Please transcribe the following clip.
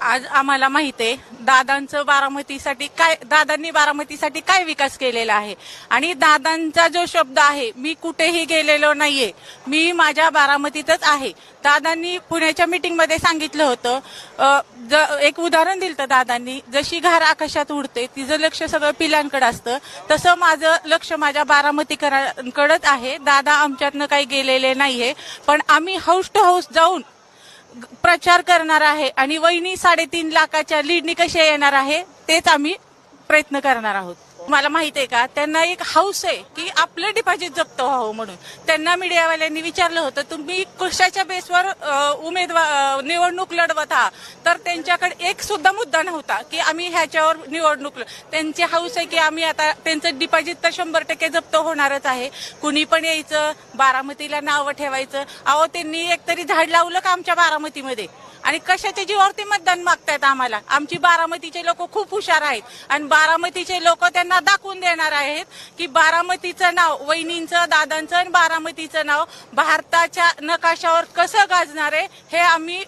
आज आम्हाला माहित आहे दादांनी बारामतीसाठी काय विकास केलेला आहे आणि दादांचा जो शब्द आहे, मी कुठेही गेलेलो नाहीये, मी माझ्या बारामतीतच आहे. दादांनी पुण्याच्या मीटिंगमध्ये सांगितलं होतं, एक उदाहरण दिलं तर दादांनी, जशी घार आकाशात उडते तिचं लक्ष सगळं पिलांकडे असतं, तसं माझं लक्ष माझ्या बारामतीकरांकडेच आहे. दादा आमच्यातनं काही गेलेले नाहीये, पण आम्ही हौस टू हौस जाऊन प्रचार करणार आहे आणि वहिनी 3.5 लाखाच्या लीडनी कशी येणार आहे तेच आम्ही प्रयत्न करणार आहोत. मला माहित आहे का, त्यांना एक हाऊस आहे की आपलं डिपॉझिट जप्त व्हावं म्हणून. त्यांना मीडियावाल्यांनी विचारलं होतं, तुम्ही कशाच्या बेसवर निवडणूक लढवत आहात, तर त्यांच्याकडे एक सुद्धा मुद्दा नव्हता की आम्ही ह्याच्यावर निवडणूक. त्यांची हाऊस आहे की आम्ही आता त्यांचं डिपॉझिट तर 100% जप्त होणारच आहे. कुणी पण यायचं, बारामतीला नावं ठेवायचं. अहो, त्यांनी एकतरी झाड लावलं का आमच्या बारामतीमध्ये? आणि कशाच्या जीवावरती मतदान मागतायत आम्हाला? आमची बारामतीचे लोक खूप हुशार आहेत आणि बारामतीचे लोक त्यांना दाखवून देणार आहेत की बारामतीचं नाव, वहिनींचं, दादांचं आणि बारामतीचं नाव भारताच्या नकाशावर कसं गाजणार आहे हे आम्ही